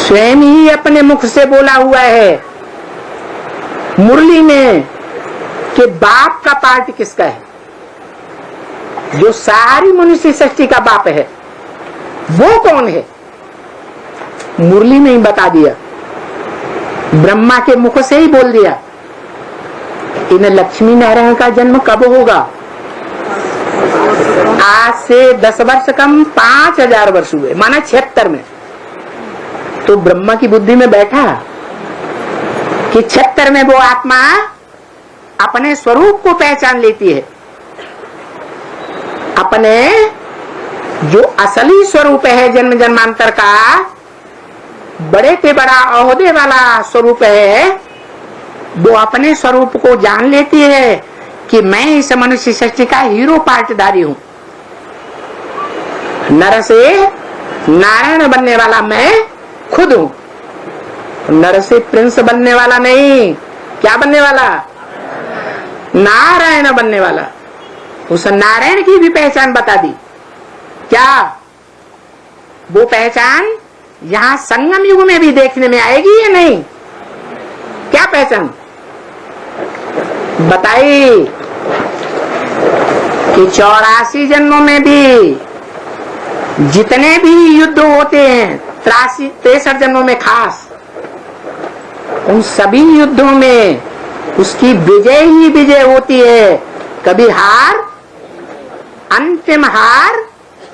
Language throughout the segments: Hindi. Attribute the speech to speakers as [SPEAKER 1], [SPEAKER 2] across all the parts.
[SPEAKER 1] स्वयं ही अपने मुख से बोला हुआ है मुरली में कि बाप का पार्ट किसका है, जो सारी मनुष्य सृष्टि का बाप है वो कौन है, मुरली में ही बता दिया, ब्रह्मा के मुख से ही बोल दिया। इन लक्ष्मी नारायण का जन्म कब होगा? आज से 10 वर्ष कम 5000 वर्ष हुए, माना 76 में। तो ब्रह्मा की बुद्धि में बैठा कि 76 में वो आत्मा अपने स्वरूप को पहचान लेती है, अपने जो असली स्वरूप है जन्म जन्मांतर का, बड़े से बड़ा ओहदे वाला स्वरूप है, वो अपने स्वरूप को जान लेती है कि मैं इस मनुष्य सृष्टि का हीरो पार्टदारी हूं। नर से नारायण बनने वाला मैं खुद हूं, नर से प्रिंस बनने वाला नहीं। क्या बनने वाला? नारायण बनने वाला। उस नारायण की भी पहचान बता दी। क्या वो पहचान यहां संगम युग में भी देखने में आएगी या नहीं? क्या पहचान बताई कि 84 जन्मों में भी जितने भी युद्ध होते हैं, 63 जन्मों में खास, उन सभी युद्धों में उसकी विजय ही विजय होती है, कभी हार, अंतिम हार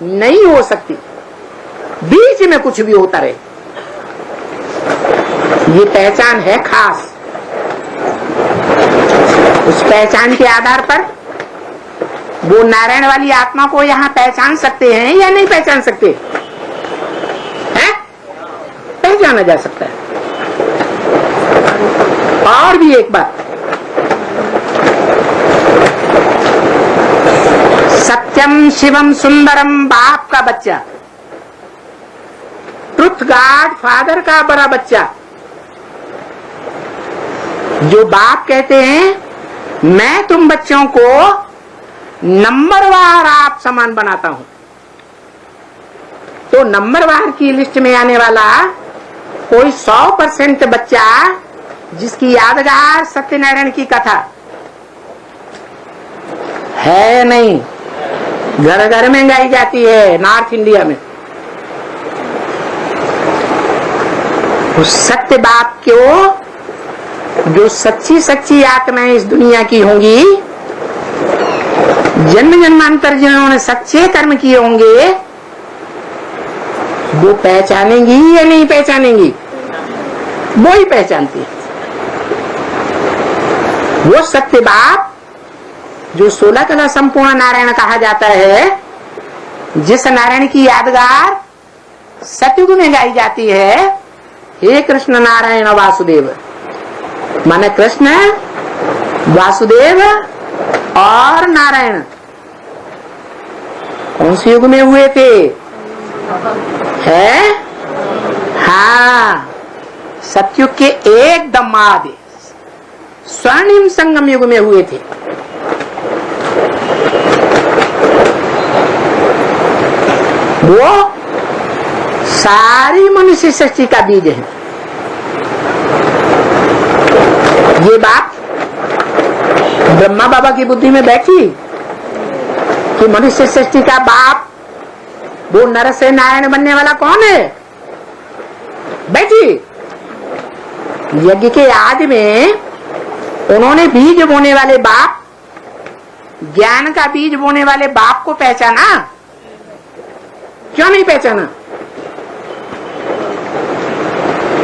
[SPEAKER 1] नहीं हो सकती, बीच में कुछ भी होता रहे। ये पहचान है खास। उस पहचान के आधार पर वो नारायण वाली आत्मा को यहाँ पहचान सकते हैं या नहीं पहचान सकते हैं? पहचाना जा सकता है। और भी एक बात, सत्यम शिवम सुंदरम बाप का बच्चा, ट्रुथ गॉड फादर का बड़ा बच्चा, जो बाप कहते हैं मैं तुम बच्चों को नंबरवार आप समान बनाता हूं, तो नंबरवार की लिस्ट में आने वाला कोई 100% बच्चा जिसकी यादगार सत्यनारायण की कथा है नहीं, घर घर में गाई जाती है नॉर्थ इंडिया में। उस सत्य बाप को, जो सच्ची सच्ची आत्माएं इस दुनिया की होंगी, जन्म जन्मांतर जिन्होंने सच्चे कर्म किए होंगे, वो पहचानेंगी या नहीं पहचानेंगी? वो ही पहचानती है। वो सत्य बाप जो 16 कला संपूर्ण नारायण कहा जाता है, जिस नारायण की यादगार सतयुग में गाई जाती है, हे कृष्ण नारायण वासुदेव, माने कृष्ण, वासुदेव और नारायण कौन से युग में हुए थे? है हाँ, सतयुग के एकदम आदि स्वर्णिम संगम युग में हुए थे। वो सारी मनुष्य सृष्टि का बीज है। ये बात ब्रह्मा बाबा की बुद्धि में बैठी कि मनुष्य सृष्टि का बाप वो नर से नारायण बनने वाला कौन है? बैठी। यज्ञ के आदि में उन्होंने बीज बोने वाले बाप, ज्ञान का बीज बोने वाले बाप को पहचाना, क्यों नहीं पहचाना?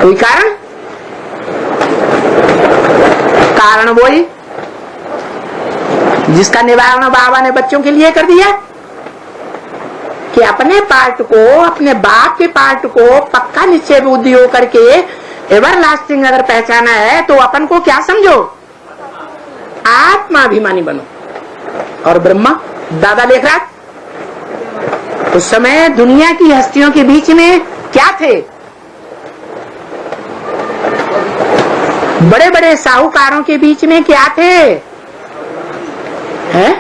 [SPEAKER 1] कोई कारण? कारण वही जिसका निवारण बाबा ने बच्चों के लिए कर दिया कि अपने पार्ट को, अपने बाप के पार्ट को पक्का निश्चय बुद्धि हो करके एवर लास्टिंग अगर पहचाना है तो अपन को क्या समझो? आत्माभिमानी बनो। और ब्रह्मा दादा लेख रहा, उस समय दुनिया की हस्तियों के बीच में क्या थे? बड़े बड़े साहूकारों के बीच में क्या थे? हैं?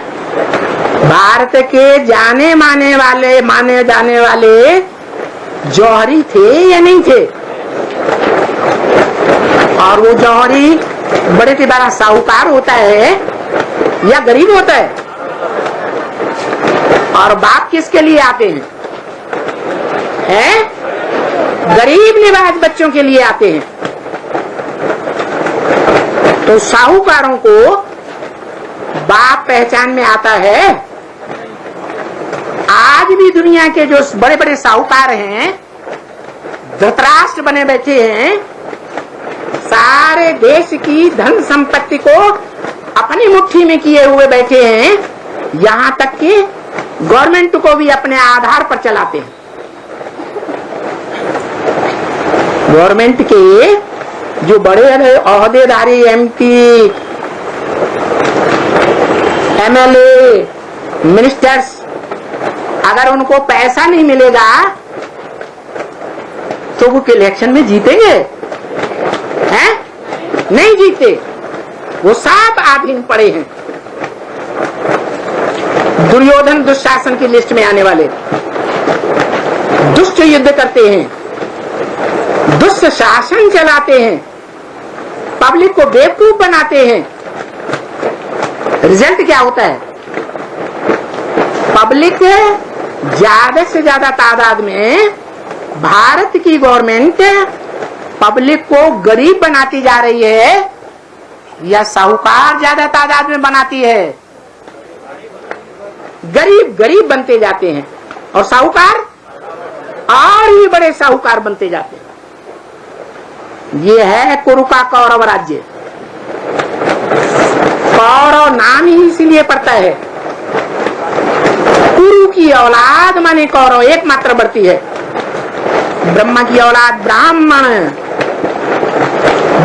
[SPEAKER 1] भारत के जाने माने वाले, माने जाने वाले जौहरी थे या नहीं थे? और वो जौहरी बड़े से बड़ा साहूकार होता है या गरीब होता है? और बाप किसके लिए आते हैं? गरीब निवाज बच्चों के लिए आते हैं। तो साहूकारों को बाप पहचान में आता है। आज भी दुनिया के जो बड़े बड़े साहूकार हैं, धृतराष्ट्र बने बैठे हैं, सारे देश की धन संपत्ति को अपनी मुट्ठी में किए हुए बैठे हैं, यहाँ तक कि गवर्नमेंट को भी अपने आधार पर चलाते हैं। गवर्नमेंट के जो बड़े ओहदेदारी, एमपी, एमएलए, मिनिस्टर्स, अगर उनको पैसा नहीं मिलेगा तो वो इलेक्शन में जीतेंगे? हैं? नहीं जीते। वो सब आधीन पड़े हैं। दुर्योधन दुशासन की लिस्ट में आने वाले, दुष्ट युद्ध करते हैं, दुष्ट शासन चलाते हैं, पब्लिक को बेवकूफ बनाते हैं। रिजल्ट क्या होता है? पब्लिक ज्यादा से ज्यादा तादाद में, भारत की गवर्नमेंट पब्लिक को गरीब बनाती जा रही है या साहूकार ज्यादा तादाद में बनाती है? गरीब गरीब बनते जाते हैं और साहूकार और भी बड़े साहूकार बनते जाते हैं। ये है कुरु का कौरव राज्य। कौरव नाम ही इसीलिए पड़ता है। कुरु की औलाद माने कौरव एकमात्र बढ़ती है। ब्रह्मा की औलाद ब्राह्मण,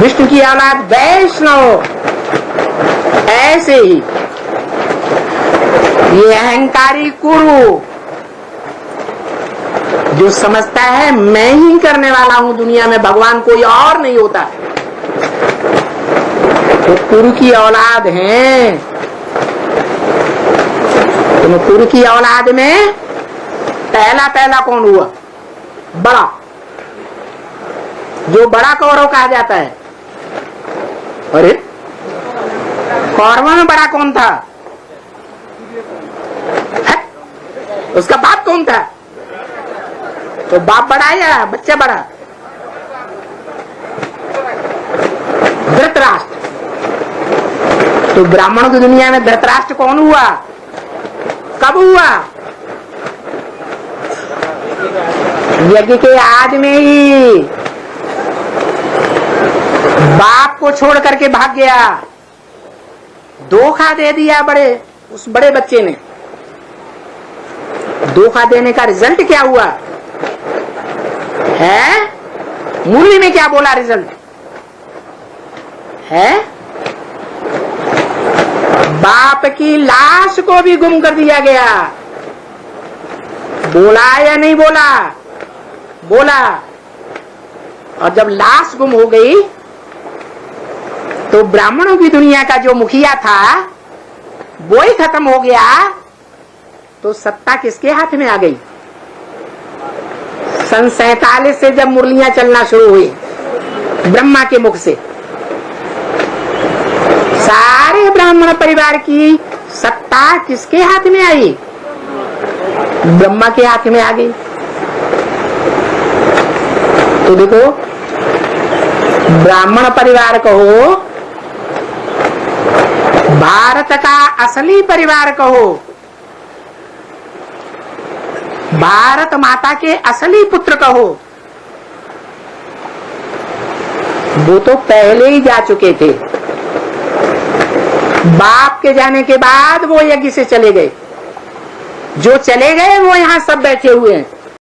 [SPEAKER 1] विष्णु की औलाद वैष्णव। ऐसे ही ये अहंकारी कुरु जो समझता है मैं ही करने वाला हूं दुनिया में, भगवान कोई और नहीं होता, तो कुरु की औलाद हैं। तो कुरु की औलाद में पहला कौन हुआ? बड़ा, जो बड़ा कौरव कहा जाता है। अरे कौरवों में बड़ा कौन था? है? उसका बाप कौन था? तो बाप बड़ा या बच्चा बड़ा? धृतराष्ट्र। तो ब्राह्मणों की दुनिया में धृतराष्ट्र कौन हुआ? कब हुआ? यज्ञ के आदि में ही बाप को छोड़ करके भाग गया, धोखा दे दिया उस बड़े बच्चे ने। धोखा देने का रिजल्ट क्या हुआ है? मुरली में क्या बोला रिजल्ट है? बाप की लाश को भी गुम कर दिया गया। बोला या नहीं बोला? बोला। और जब लाश गुम हो गई तो ब्राह्मणों की दुनिया का जो मुखिया था वो ही खत्म हो गया। तो सत्ता किसके हाथ में आ गई? सन 47 से जब मुरलियां चलना शुरू हुई ब्रह्मा के मुख से, सारे ब्राह्मण परिवार की सत्ता किसके हाथ में आई? ब्रह्मा के हाथ में आ गई। तो देखो, ब्राह्मण परिवार कहो, भारत का असली परिवार कहो, भारत माता के असली पुत्र कहो, वो तो पहले ही जा चुके थे। बाप के जाने के बाद वो यज्ञ से चले गए। जो चले गए वो यहाँ सब बैठे हुए हैं।